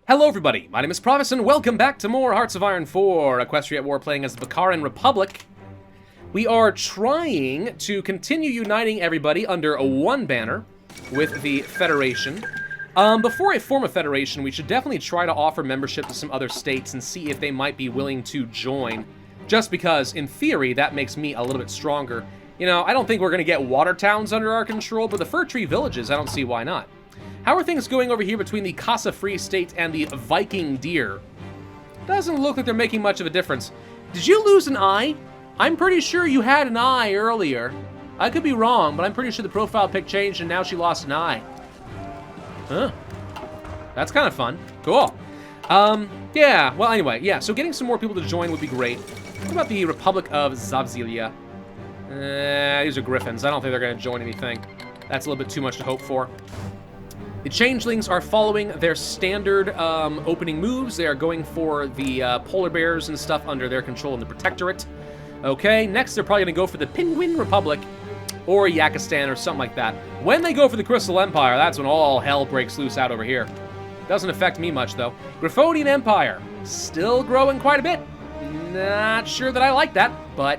Hello everybody, my name is Pravus and welcome back to more Hearts of Iron 4, Equestria at War playing as the Bakaran Republic. We are trying to continue uniting everybody under one banner with the Federation. Before I form a Federation, we should definitely try to offer membership to some other states and see if they might be willing to join. Just because, in theory, that makes me a little bit stronger. You know, I don't think we're going to get Watertowns under our control, but the Firtree Villages, I don't see why not. How are things going over here between the Casa Free State and the Viking Deer? Doesn't look like they're making much of a difference. Did you lose an eye? I'm pretty sure you had an eye earlier. I could be wrong, but I'm pretty sure the profile pic changed and now she lost an eye. Huh. That's kind of fun. Cool. Yeah, well, anyway, yeah, so getting some more people to join would be great. What about the Republic of Zavzilia? These are Griffins. I don't think they're going to join anything. That's a little bit too much to hope for. The Changelings are following their standard opening moves. They are going for the Polar Bears and stuff under their control in the Protectorate. Okay, next they're probably going to go for the Penguin Republic or Yakistan or something like that. When they go for the Crystal Empire, that's when all hell breaks loose out over here. Doesn't affect me much, though. Griffonian Empire, still growing quite a bit. Not sure that I like that, but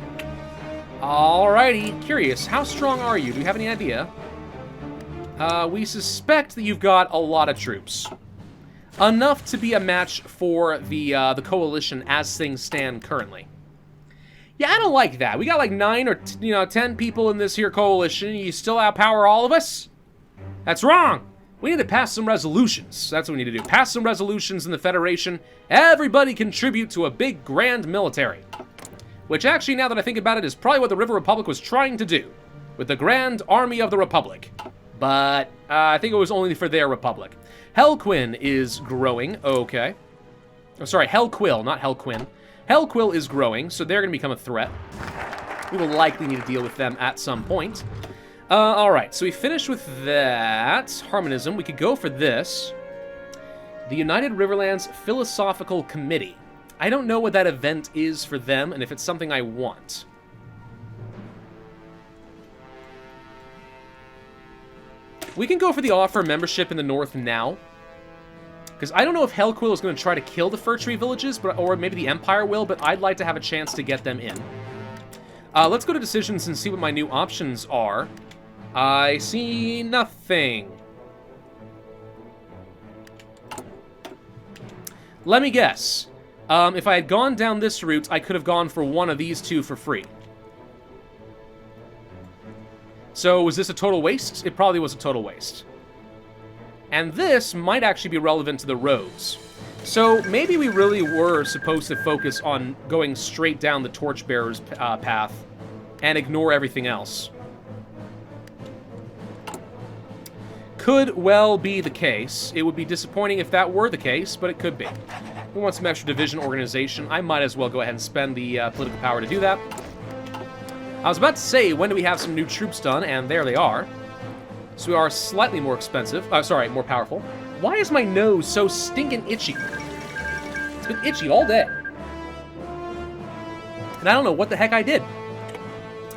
alrighty. Curious, how strong are you? Do you have any idea? We suspect that you've got a lot of troops. Enough to be a match for the coalition as things stand currently. Yeah, I don't like that. We got like 9 or 10 people in this here coalition. You still outpower all of us? That's wrong. We need to pass some resolutions. That's what we need to do. Pass some resolutions in the Federation. Everybody contribute to a big grand military. Which actually, now that I think about it, is probably what the River Republic was trying to do. With the Grand Army of the Republic. But I think it was only for their republic. Hellquill is growing. Okay. Oh, sorry, Hellquill, not Hellquinn. Hellquill is growing, so they're going to become a threat. We will likely need to deal with them at some point. Alright, so we finished with that. Harmonism. We could go for this. The United Riverlands Philosophical Committee. I don't know what that event is for them, and if it's something I want. We can go for the offer membership in the north now. Because I don't know if Hellquill is going to try to kill the Firtree Villages, or maybe the Empire will, but I'd like to have a chance to get them in. Let's go to decisions and see what my new options are. I see nothing. Let me guess. If I had gone down this route, I could have gone for one of these two for free. So, was this a total waste? It probably was a total waste. And this might actually be relevant to the roads. So, maybe we really were supposed to focus on going straight down the Torchbearer's path and ignore everything else. Could well be the case. It would be disappointing if that were the case, but it could be. We want some extra division organization. I might as well go ahead and spend the political power to do that. I was about to say, when do we have some new troops done? And there they are. So we are slightly more expensive. Sorry, more powerful. Why is my nose so stinking itchy? It's been itchy all day. And I don't know what the heck I did.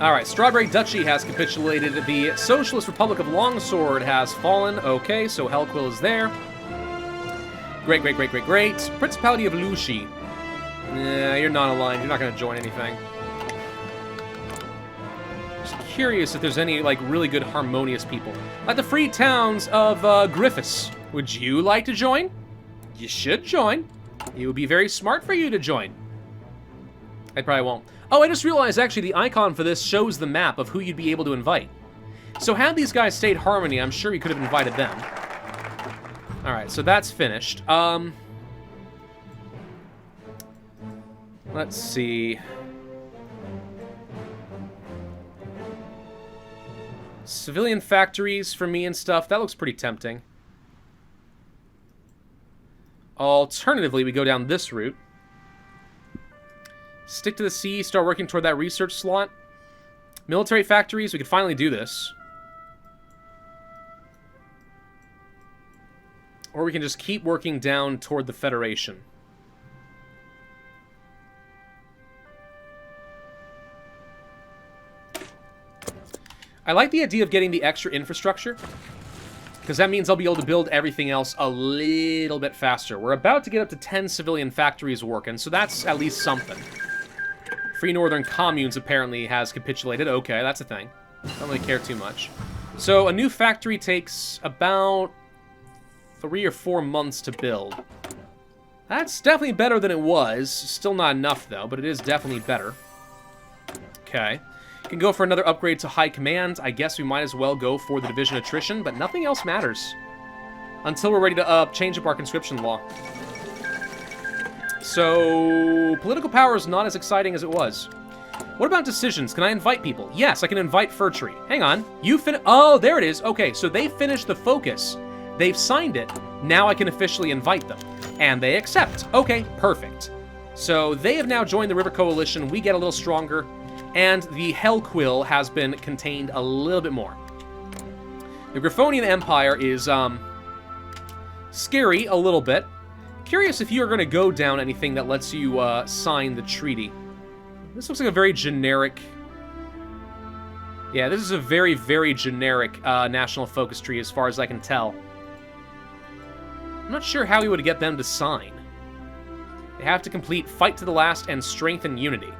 Alright, Strawberry Duchy has capitulated. The Socialist Republic of Longsword has fallen. Okay, so Hellquill is there. Great, great, great, great, great. Principality of Lushi. Nah, you're not aligned. You're not going to join anything. Curious if there's any like really good harmonious people like the free towns of Griffiths. Would you like to join? You should join. It would be very smart for you to join. I probably won't. Oh, I just realized actually the icon for this shows the map of who you'd be able to invite. So had these guys stayed harmony, I'm sure you could have invited them. All right, so that's finished. Let's see. Civilian factories for me and stuff. That looks pretty tempting. Alternatively, we go down this route. Stick to the sea, start working toward that research slot. Military factories, we could finally do this. Or we can just keep working down toward the Federation. I like the idea of getting the extra infrastructure. because that means I'll be able to build everything else a little bit faster. We're about to get up to 10 civilian factories working, so that's at least something. Free Northern Communes apparently has capitulated. Okay, that's a thing. Don't really care too much. So a new factory takes about 3 or 4 months to build. That's definitely better than it was. Still not enough, though, but it is definitely better. Okay. Can go for another upgrade to High Command. I guess we might as well go for the Division Attrition, but nothing else matters until we're ready to change up our conscription law. So, political power is not as exciting as it was. What about decisions? Can I invite people? Yes, I can invite Firtree. Hang on. Oh, there it is. Okay, so they finished the focus. They've signed it. Now I can officially invite them. And they accept. Okay, perfect. So they have now joined the River Coalition. We get a little stronger. And the Hellquill has been contained a little bit more. The Griffonian Empire is, scary a little bit. Curious if you are going to go down anything that lets you, sign the treaty. This looks like a very generic... Yeah, this is a very, very generic, national focus tree as far as I can tell. I'm not sure how we would get them to sign. They have to complete Fight to the Last and Strengthen Unity.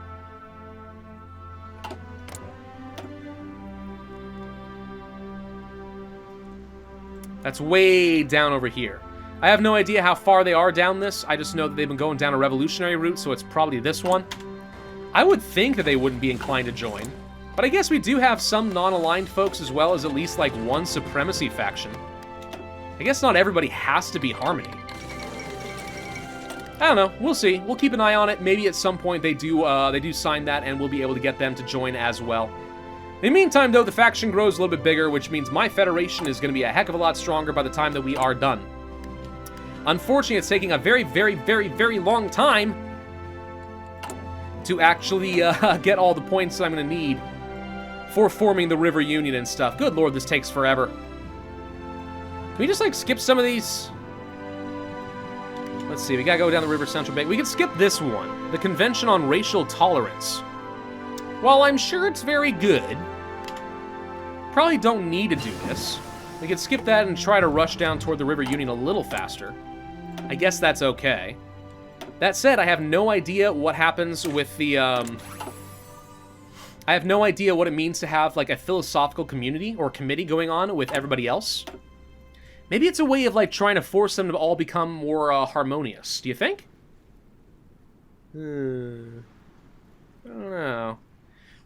That's way down over here. I have no idea how far they are down this. I just know that they've been going down a revolutionary route, so it's probably this one. I would think that they wouldn't be inclined to join. But I guess we do have some non-aligned folks as well as at least like one supremacy faction. I guess not everybody has to be Harmony. I don't know. We'll see. We'll keep an eye on it. Maybe at some point they do sign that and we'll be able to get them to join as well. In the meantime, though, the faction grows a little bit bigger, which means my federation is going to be a heck of a lot stronger by the time that we are done. Unfortunately, it's taking a very, very, very, very long time to actually get all the points that I'm going to need for forming the River Union and stuff. Good lord, this takes forever. Can we just, like, skip some of these? Let's see, we gotta go down the River Central Bank. We can skip this one, the Convention on Racial Tolerance. While I'm sure it's very good, probably don't need to do this. We could skip that and try to rush down toward the River Union a little faster. I guess that's okay. That said, I have no idea what happens with the, I have no idea what it means to have, like, a philosophical community or committee going on with everybody else. Maybe it's a way of, like, trying to force them to all become more, harmonious. Do you think? I don't know.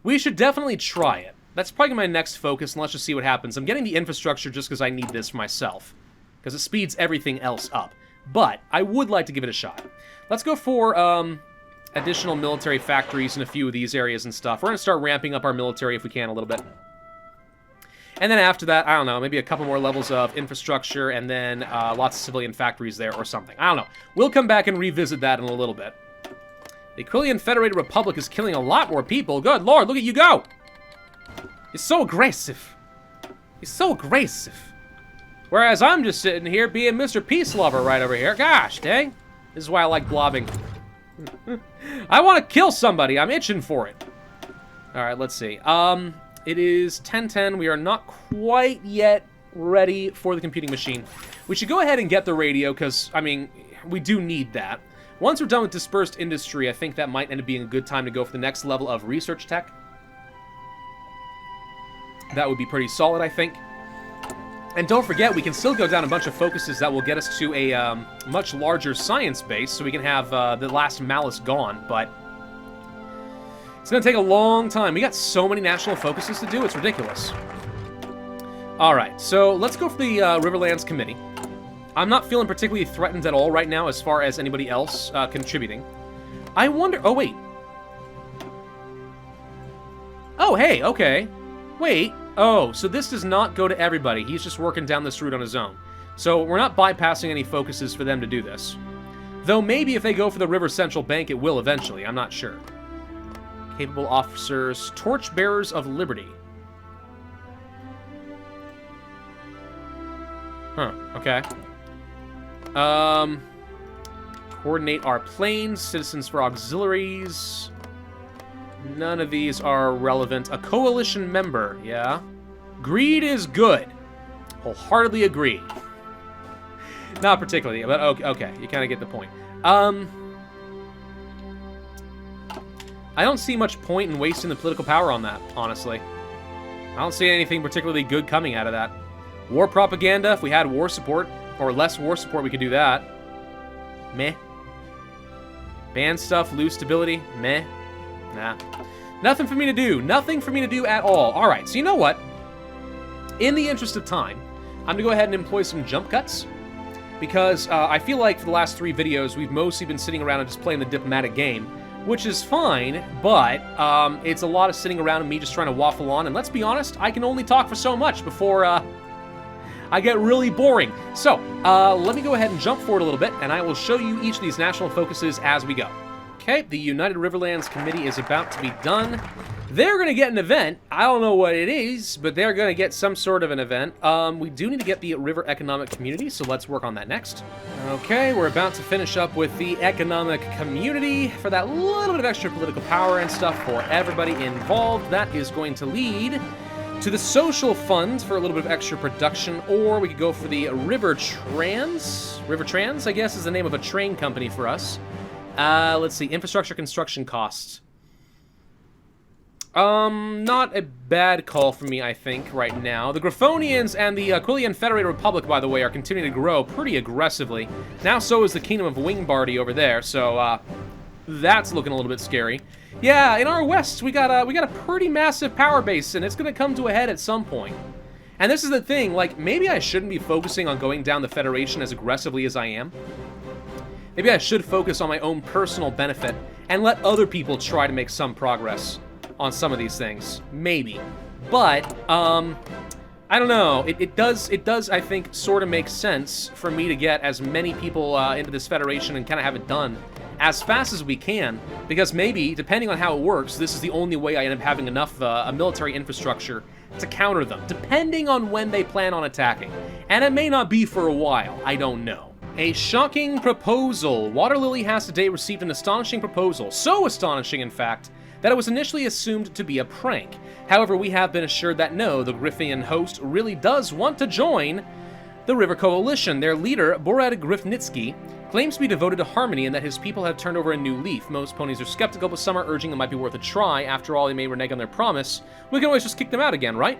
We should definitely try it. That's probably my next focus, and let's just see what happens. I'm getting the infrastructure just because I need this for myself, because it speeds everything else up. But I would like to give it a shot. Let's go for additional military factories in a few of these areas and stuff. We're going to start ramping up our military if we can a little bit. And then after that, I don't know, maybe a couple more levels of infrastructure and then lots of civilian factories there or something. I don't know. We'll come back and revisit that in a little bit. The Aquilian Federated Republic is killing a lot more people. Good lord, look at you go! You're so aggressive. You're so aggressive. Whereas I'm just sitting here being Mr. Peace Lover right over here. Gosh, dang. This is why I like blobbing. I want to kill somebody. I'm itching for it. Alright, let's see. It is 10:10. We are not quite yet ready for the computing machine. We should go ahead and get the radio, because, I mean, we do need that. Once we're done with dispersed industry, I think that might end up being a good time to go for the next level of research tech. That would be pretty solid, I think. And don't forget, we can still go down a bunch of focuses that will get us to a much larger science base, so we can have the last malice gone, but it's going to take a long time. We got so many national focuses to do, it's ridiculous. Alright, so let's go for the Riverlands Committee. I'm not feeling particularly threatened at all right now as far as anybody else contributing. I wonder... Oh, wait. Oh, hey, okay. Wait. Oh, so this does not go to everybody. He's just working down this route on his own. So we're not bypassing any focuses for them to do this. Though maybe if they go for the River Central Bank, it will eventually. I'm not sure. Capable officers. Torchbearers of Liberty. Huh, okay. Coordinate our planes, citizens for auxiliaries. None of these are relevant. A coalition member, yeah. Greed is good. Wholeheartedly agree. Not particularly, but okay, you kind of get the point. I don't see much point in wasting the political power on that, honestly. I don't see anything particularly good coming out of that. War propaganda, if we had war support, or less war support, we could do that. Meh. Ban stuff, lose stability, meh. Nah. Nothing for me to do. Nothing for me to do at all. Alright, so you know what? In the interest of time, I'm going to go ahead and employ some jump cuts. Because I feel like for the last 3 videos, we've mostly been sitting around and just playing the diplomatic game. Which is fine, but it's a lot of sitting around and me just trying to waffle on. And let's be honest, I can only talk for so much before I get really boring. So, let me go ahead and jump forward a little bit, and I will show you each of these national focuses as we go. Okay, the United Riverlands Committee is about to be done. They're going to get an event. I don't know what it is, but they're going to get some sort of an event. We do need to get the River Economic Community, so let's work on that next. Okay, we're about to finish up with the Economic Community for that little bit of extra political power and stuff for everybody involved. That is going to lead to the Social Fund for a little bit of extra production, or we could go for the River Trans. River Trans, I guess, is the name of a train company for us. Let's see, infrastructure construction costs. Not a bad call for me, I think, right now. The Griffonians and the Aquilian Federated Republic, by the way, are continuing to grow pretty aggressively. Now so is the Kingdom of Wingbardy over there, so, that's looking a little bit scary. Yeah, in our west, we got a pretty massive power base, and it's gonna come to a head at some point. And this is the thing, like, maybe I shouldn't be focusing on going down the Federation as aggressively as I am. Maybe I should focus on my own personal benefit and let other people try to make some progress on some of these things. Maybe. But, I don't know. It does, I think, sort of make sense for me to get as many people into this Federation and kind of have it done as fast as we can, because maybe, depending on how it works, this is the only way I end up having enough a military infrastructure to counter them, depending on when they plan on attacking. And it may not be for a while. I don't know. A shocking proposal. Water Lily has today received an astonishing proposal. So astonishing, in fact, that it was initially assumed to be a prank. However, we have been assured that no, the Griffian host really does want to join the River Coalition. Their leader, Barrad Grifnitsky, claims to be devoted to harmony and that his people have turned over a new leaf. Most ponies are skeptical, but some are urging it might be worth a try. After all, they may renege on their promise. We can always just kick them out again, right?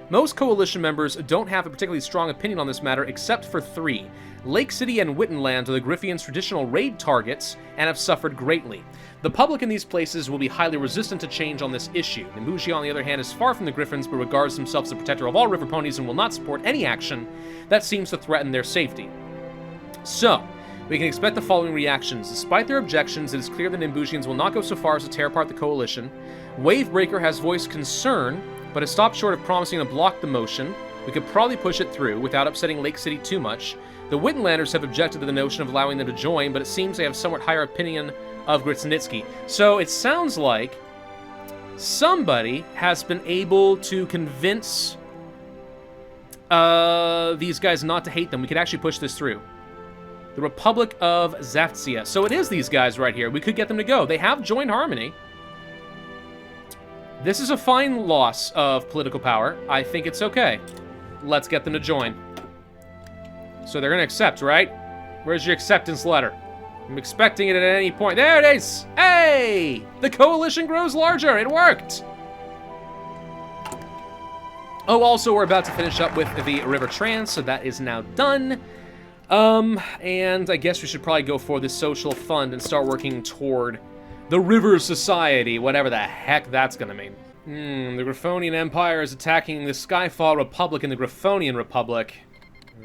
Most Coalition members don't have a particularly strong opinion on this matter, except for 3. Lake City and Wittenland are the Griffians' traditional raid targets and have suffered greatly. The public in these places will be highly resistant to change on this issue. Nimbugia, on the other hand, is far from the Griffins, but regards themselves as the protector of all river ponies and will not support any action that seems to threaten their safety. So, we can expect the following reactions. Despite their objections, it is clear the Nimbugians will not go so far as to tear apart the Coalition. Wavebreaker has voiced concern, but has stopped short of promising to block the motion. We could probably push it through without upsetting Lake City too much. The Wittenlanders have objected to the notion of allowing them to join, but it seems they have somewhat higher opinion of Gritsnitsky. So it sounds like somebody has been able to convince these guys not to hate them. We could actually push this through. The Republic of Zaftia. So it is these guys right here. We could get them to go. They have joined Harmony. This is a fine loss of political power. I think it's okay. Let's get them to join. So they're going to accept, right? Where's your acceptance letter? I'm expecting it at any point. There it is! Hey! The Coalition grows larger! It worked! Oh, also, we're about to finish up with the River Trans, so that is now done. And I guess we should probably go for the Social Fund and start working toward the River Society, whatever the heck that's gonna mean. The Griffonian Empire is attacking the Skyfall Republic and the Griffonian Republic.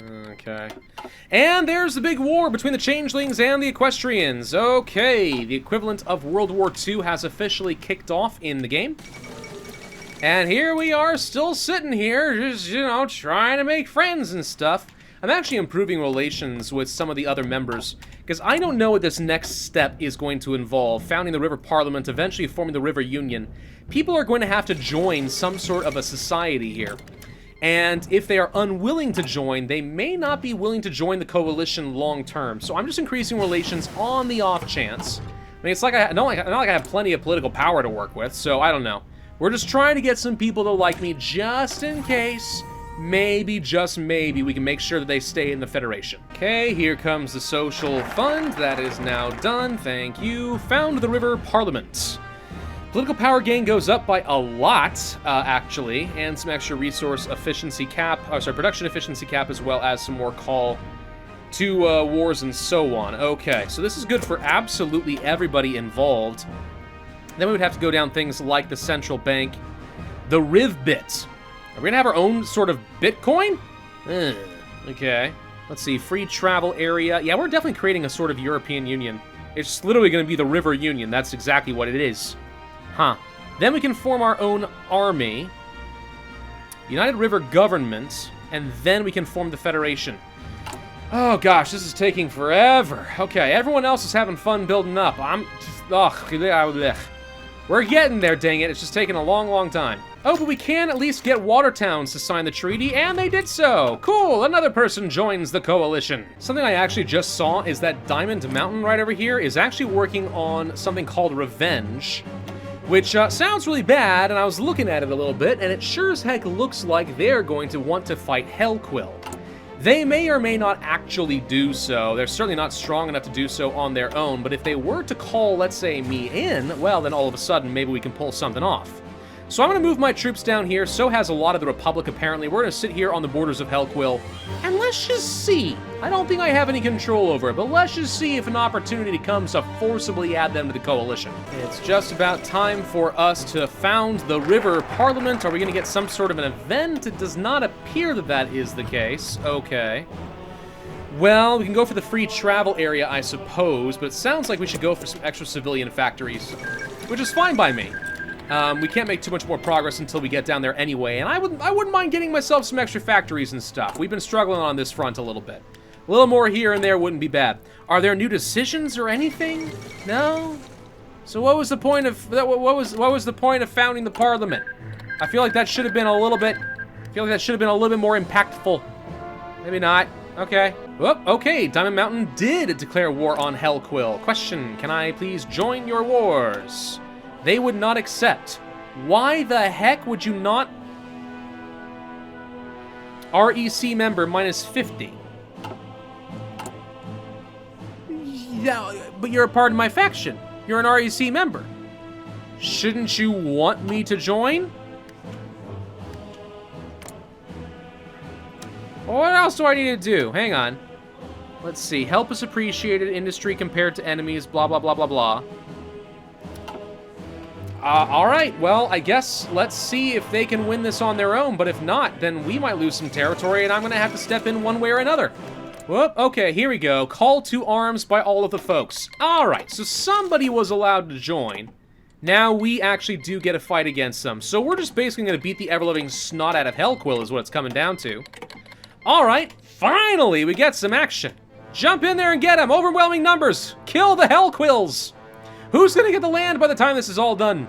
Okay. And there's the big war between the Changelings and the Equestrians. Okay, the equivalent of World War II has officially kicked off in the game. And here we are, still sitting here, just, you know, trying to make friends and stuff. I'm actually improving relations with some of the other members, because I don't know what this next step is going to involve. Founding the River Parliament, eventually forming the River Union. People are going to have to join some sort of a society here. And if they are unwilling to join, they may not be willing to join the coalition long term. So I'm just increasing relations on the off chance. I mean, it's like not like I have plenty of political power to work with, so I don't know. We're just trying to get some people to like me just in case maybe, just maybe, we can make sure that they stay in the Federation. Okay, here comes the social fund. That is now done. Thank you. Found the River Parliament. Political power gain goes up by a lot, actually, and some extra resource efficiency cap, production efficiency cap, as well as some more call to wars and so on. Okay, so this is good for absolutely everybody involved. Then we would have to go down things like the central bank, the Rivbit. Are we gonna have our own sort of Bitcoin? Okay, let's see, free travel area. Yeah, we're definitely creating a sort of European Union. It's literally gonna be the River Union. That's exactly what it is. Huh. Then we can form our own army, United River Government, and then we can form the Federation. Oh gosh, this is taking forever. Okay, everyone else is having fun building up. I'm just, ugh. We're getting there, dang it. It's just taking a long, long time. Oh, but we can at least get Watertowns to sign the treaty, and they did so. Cool, another person joins the coalition. Something I actually just saw is that Diamond Mountain right over here is actually working on something called Revenge, which sounds really bad, and I was looking at it a little bit, and it sure as heck looks like they're going to want to fight Hellquill. They may or may not actually do so. They're certainly not strong enough to do so on their own, but if they were to call, let's say, me in, well, then all of a sudden, maybe we can pull something off. So I'm going to move my troops down here. So has a lot of the Republic, apparently. We're going to sit here on the borders of Hellquill, and let's just see. I don't think I have any control over it, but let's just see if an opportunity comes to forcibly add them to the coalition. It's just about time for us to found the River Parliament. Are we going to get some sort of an event? It does not appear that that is the case. Okay. Well, we can go for the free travel area, I suppose, but it sounds like we should go for some extra civilian factories, which is fine by me. We can't make too much more progress until we get down there anyway, and I wouldn't mind getting myself some extra factories and stuff. We've been struggling on this front a little bit. A little more here and there wouldn't be bad. Are there new decisions or anything? No? So what was the point of what was the point of founding the Parliament? I feel like that should have been a little bit more impactful. Maybe not. Okay. Whoop, okay, Diamond Mountain did declare war on Hellquill. Question, can I please join your wars? They would not accept. Why the heck would you not? REC member minus 50. Yeah, but you're a part of my faction. You're an REC member. Shouldn't you want me to join? What else do I need to do? Hang on. Let's see. Help is appreciated. Industry compared to enemies. Blah, blah, blah, blah, blah. Alright, well, I guess let's see if they can win this on their own, but if not, then we might lose some territory, and I'm gonna have to step in one way or another. Whoop, okay, here we go. Call to arms by all of the folks. Alright, so somebody was allowed to join. Now we actually do get a fight against them, so we're just basically gonna beat the ever-living snot out of Hellquill is what it's coming down to. Alright, finally we get some action. Jump in there and get them, overwhelming numbers. Kill the Hellquills. Who's gonna get the land by the time this is all done?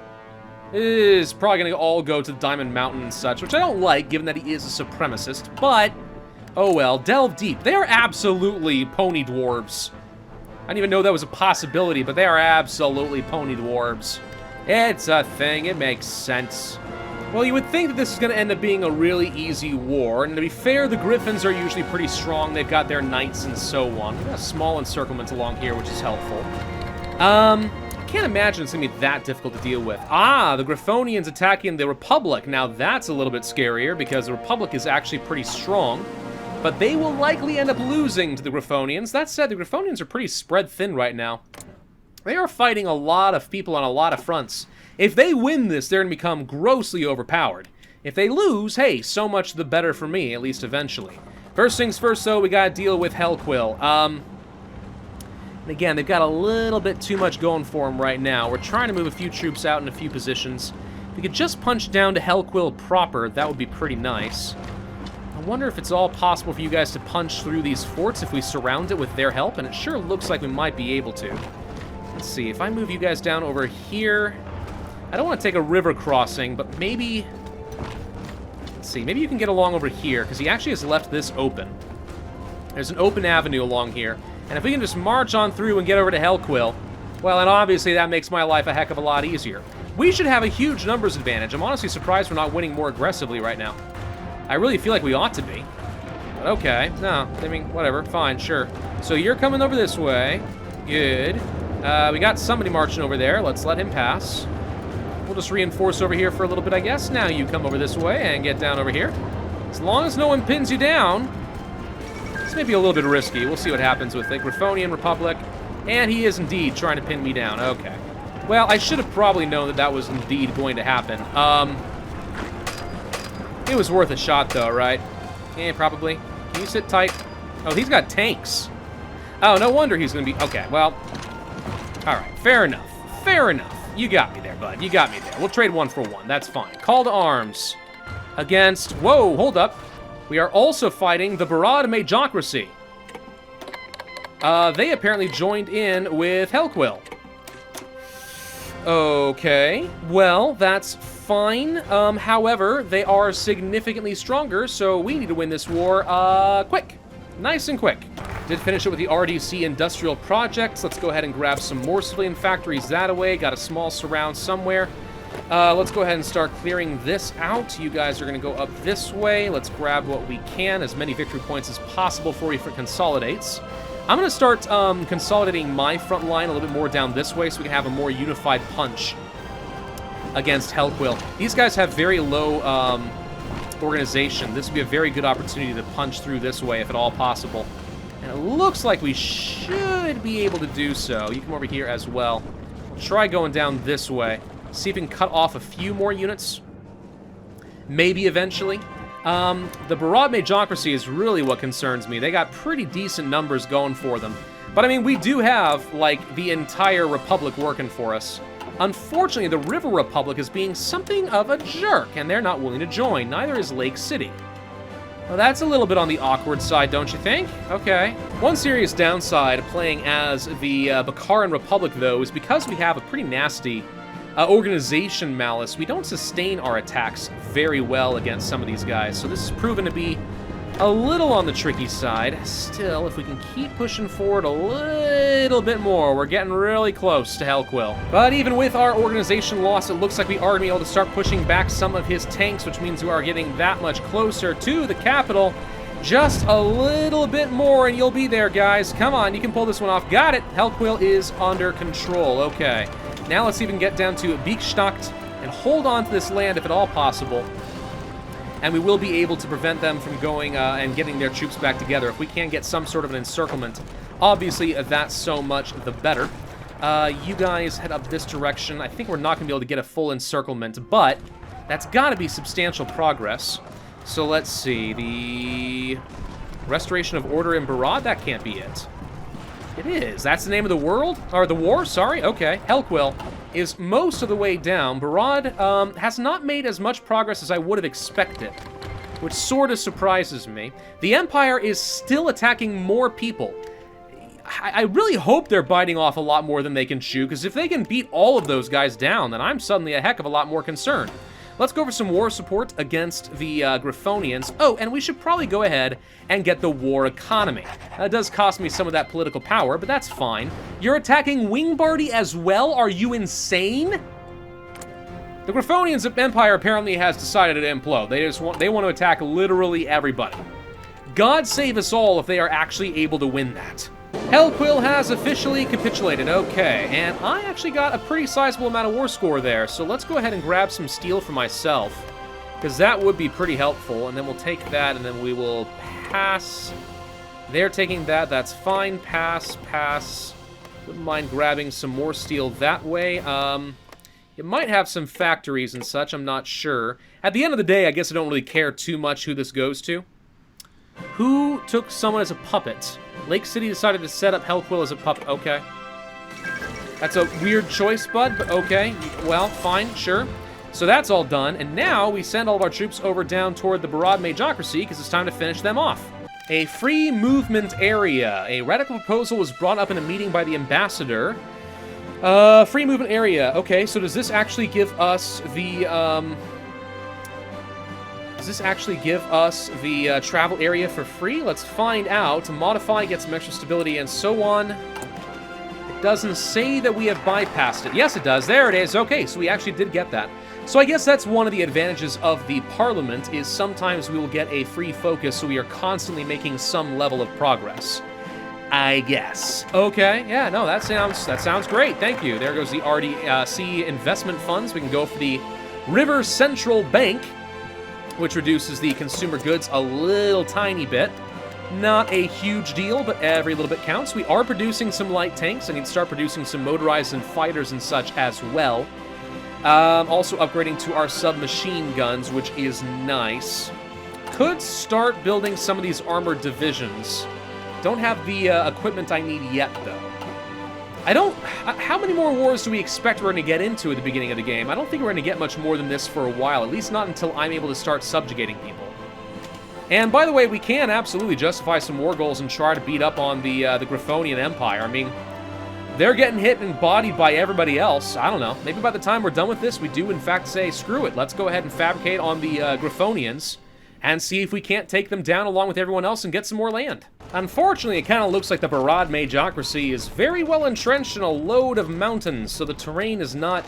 It is probably gonna all go to Diamond Mountain and such, which I don't like, given that he is a supremacist, but oh well, delve deep. They are absolutely pony dwarves. I didn't even know that was a possibility, but they are absolutely pony dwarves. It's a thing, it makes sense. Well, you would think that this is gonna end up being a really easy war, and to be fair, the Griffins are usually pretty strong. They've got their knights and so on. We've got a small encirclement along here, which is helpful. I can't imagine it's gonna be that difficult to deal with. Ah, the Griffonians attacking the Republic. Now that's a little bit scarier because the Republic is actually pretty strong, but they will likely end up losing to the Griffonians. That said, the Griffonians are pretty spread thin right now. They are fighting a lot of people on a lot of fronts. If they win this, they're gonna become grossly overpowered. If they lose, hey, so much the better for me, at least eventually. First things first, though, we gotta deal with Hellquill. And again, they've got a little bit too much going for them right now. We're trying to move a few troops out in a few positions. If we could just punch down to Hellquill proper, that would be pretty nice. I wonder if it's all possible for you guys to punch through these forts if we surround it with their help, and it sure looks like we might be able to. Let's see, if I move you guys down over here... I don't want to take a river crossing, but maybe... Let's see, maybe you can get along over here, because he actually has left this open. There's an open avenue along here. And if we can just march on through and get over to Hellquill, well, and obviously that makes my life a heck of a lot easier. We should have a huge numbers advantage. I'm honestly surprised we're not winning more aggressively right now. I really feel like we ought to be. But okay, no, I mean, whatever, fine, sure. So you're coming over this way. Good. We got somebody marching over there. Let's let him pass. We'll just reinforce over here for a little bit, I guess. Now you come over this way and get down over here. As long as no one pins you down. This may be a little bit risky. We'll see what happens with the Griffonian Republic. And he is indeed trying to pin me down. Okay. Well, I should have probably known that that was indeed going to happen. It was worth a shot, though, right? Yeah, probably. Can you sit tight? Oh, he's got tanks. Oh, no wonder he's going to be... Okay, well... All right, fair enough. Fair enough. You got me there, bud. You got me there. We'll trade 1 for 1. That's fine. Call to arms against... Whoa, hold up. We are also fighting the Barrad Majocracy. They apparently joined in with Hellquill. Okay, well, that's fine. However, they are significantly stronger, so we need to win this war, quick. Nice and quick. Did finish it with the RDC industrial projects. Let's go ahead and grab some more civilian factories that away. Got a small surround somewhere. Let's go ahead and start clearing this out. You guys are going to go up this way. Let's grab what we can, as many victory points as possible before he consolidates. I'm going to start consolidating my front line a little bit more down this way so we can have a more unified punch against Hellquill. These guys have very low organization. This would be a very good opportunity to punch through this way if at all possible. And it looks like we should be able to do so. You come over here as well. We'll try going down this way. See if we can cut off a few more units. Maybe eventually. The Barrad Majocracy is really what concerns me. They got pretty decent numbers going for them. But I mean, we do have, like, the entire Republic working for us. Unfortunately, the River Republic is being something of a jerk, and they're not willing to join. Neither is Lake City. Well, that's a little bit on the awkward side, don't you think? Okay. One serious downside of playing as the Bakaran Republic, though, is because we have a pretty nasty organization malice, we don't sustain our attacks very well against some of these guys. So this has proven to be a little on the tricky side. Still, if we can keep pushing forward a little bit more, we're getting really close to Hellquill. But even with our organization loss, it looks like we are going to be able to start pushing back some of his tanks, which means we are getting that much closer to the capital. Just a little bit more and you'll be there, guys. Come on, you can pull this one off. Got it! Hellquill is under control. Okay. Now let's even get down to Beekstadt and hold on to this land if at all possible. And we will be able to prevent them from going and getting their troops back together. If we can get some sort of an encirclement, obviously that's so much the better. You guys head up this direction. I think we're not going to be able to get a full encirclement, but that's got to be substantial progress. So let's see. The restoration of order in Barrad, that can't be it. It is. That's the name of the world? Or the war, sorry. Okay. Hellquill is most of the way down. Barrad has not made as much progress as I would have expected, which sort of surprises me. The Empire is still attacking more people. I really hope they're biting off a lot more than they can chew, because if they can beat all of those guys down, then I'm suddenly a heck of a lot more concerned. Let's go for some war support against the Griffonians. Oh, and we should probably go ahead and get the war economy. That does cost me some of that political power, but that's fine. You're attacking Wingbardy as well? Are you insane? The Griffonians' empire apparently has decided to implode. They want to attack literally everybody. God save us all if they are actually able to win that. Hellquill has officially capitulated. Okay, and I actually got a pretty sizable amount of war score there, so let's go ahead and grab some steel for myself, because that would be pretty helpful, and then we'll take that, and then we will pass. They're taking that. That's fine. Pass, pass. Wouldn't mind grabbing some more steel that way. It might have some factories and such. I'm not sure. At the end of the day, I guess I don't really care too much who this goes to. Who took someone as a puppet? Lake City decided to set up Hellquill as a puppet. Okay. That's a weird choice, bud, but okay. Well, fine, sure. So that's all done, and now we send all of our troops over down toward the Barrad Majocracy, because it's time to finish them off. A free movement area. A radical proposal was brought up in a meeting by the ambassador. Free movement area. Okay, so does this actually give us the, travel area for free? Let's find out. Modify, get some extra stability, and so on. It doesn't say that we have bypassed it. Yes, it does. There it is. Okay, so we actually did get that. So I guess that's one of the advantages of the Parliament, is sometimes we will get a free focus, so we are constantly making some level of progress. I guess. Okay, yeah, no, that sounds great. Thank you. There goes the RDC investment funds. We can go for the River Central Bank, which reduces the consumer goods a little tiny bit. Not a huge deal, but every little bit counts. We are producing some light tanks. I need to start producing some motorized and fighters and such as well. Also upgrading to our submachine guns, which is nice. Could start building some of these armored divisions. Don't have the equipment I need yet, though. How many more wars do we expect we're going to get into at the beginning of the game? I don't think we're going to get much more than this for a while, at least not until I'm able to start subjugating people. And by the way, we can absolutely justify some war goals and try to beat up on the Griffonian Empire. I mean, they're getting hit and bodied by everybody else. I don't know. Maybe by the time we're done with this, we do in fact say, screw it. Let's go ahead and fabricate on the Griffonians and see if we can't take them down along with everyone else and get some more land. Unfortunately, it kind of looks like the Barrad Majocracy is very well entrenched in a load of mountains, so the terrain is not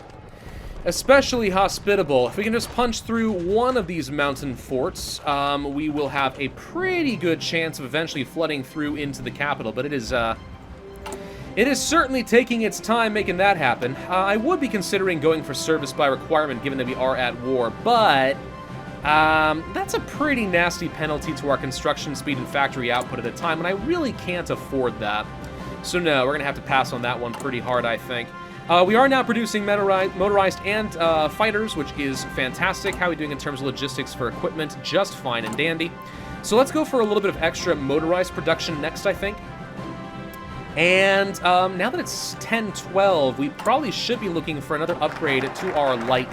especially hospitable. If we can just punch through one of these mountain forts, we will have a pretty good chance of eventually flooding through into the capital, but it is certainly taking its time making that happen. I would be considering going for service by requirement, given that we are at war, but that's a pretty nasty penalty to our construction speed and factory output at the time, and I really can't afford that. So no, we're going to have to pass on that one pretty hard, I think. We are now producing motorized and fighters, which is fantastic. How are we doing in terms of logistics for equipment? Just fine and dandy. So let's go for a little bit of extra motorized production next, I think. And now that it's 10-12, we probably should be looking for another upgrade to our light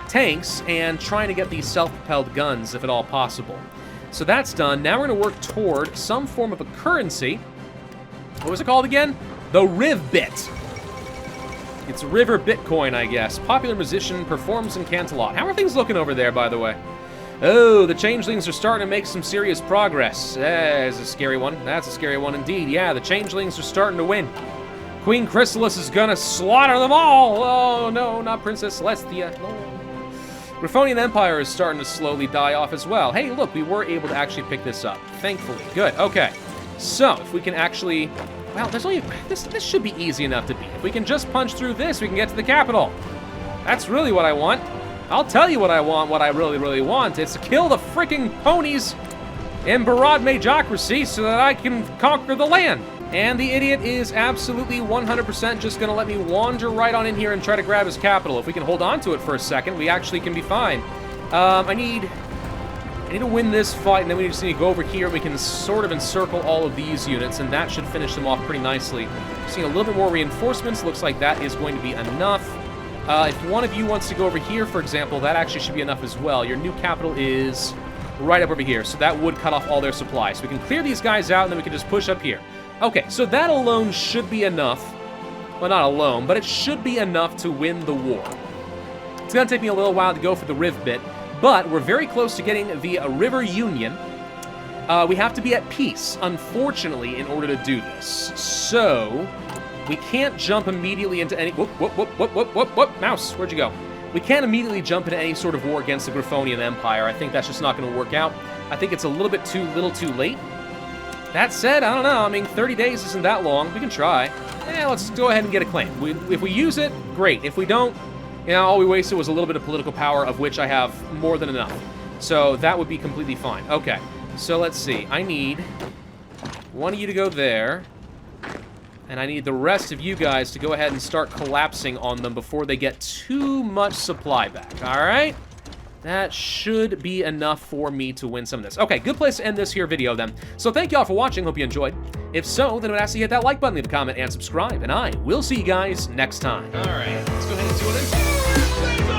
tanks and trying to get these self-propelled guns, if at all possible. So that's done. Now we're going to work toward some form of a currency. What was it called again? The Riv-Bit. It's River Bitcoin, I guess. Popular musician, performs in Cantalot. How are things looking over there, by the way? Oh, the changelings are starting to make some serious progress. There's a scary one. That's a scary one indeed. Yeah, the changelings are starting to win. Queen Chrysalis is gonna slaughter them all. Oh, no, not Princess Celestia. No. Griffonian Empire is starting to slowly die off as well. Hey, look, we were able to actually pick this up. Thankfully. Good. Okay. So, if we can actually... Well, there's only... This should be easy enough to beat. If we can just punch through this, we can get to the capital. That's really what I want. I'll tell you what I want, what I really, really want. It's to kill the freaking ponies in Barrad Majocracy so that I can conquer the land. And the idiot is absolutely 100% just going to let me wander right on in here and try to grab his capital. If we can hold on to it for a second, we actually can be fine. I need to win this fight, and then we just need to go over here. We can sort of encircle all of these units, and that should finish them off pretty nicely. Seeing a little bit more reinforcements. Looks like that is going to be enough. If one of you wants to go over here, for example, that actually should be enough as well. Your new capital is right up over here, so that would cut off all their supplies. So we can clear these guys out, and then we can just push up here. Okay, so that alone should be enough. Well, not alone, but it should be enough to win the war. It's going to take me a little while to go for the Riv bit, but we're very close to getting the River Union. We have to be at peace, unfortunately, in order to do this. So... we can't jump immediately into any... Whoop, mouse, where'd you go? We can't immediately jump into any sort of war against the Griffonian Empire. I think that's just not going to work out. I think it's a little bit too late. That said, I don't know. I mean, 30 days isn't that long. We can try. Let's go ahead and get a claim. If we use it, great. If we don't, you know, all we wasted was a little bit of political power, of which I have more than enough. So that would be completely fine. Okay, so let's see. I need one of you to go there. And I need the rest of you guys to go ahead and start collapsing on them before they get too much supply back, all right? That should be enough for me to win some of this. Okay, good place to end this here video then. So thank y'all for watching, hope you enjoyed. If so, then I would ask you to hit that like button, leave a comment, and subscribe, and I will see you guys next time. All right, let's go ahead and see what it is.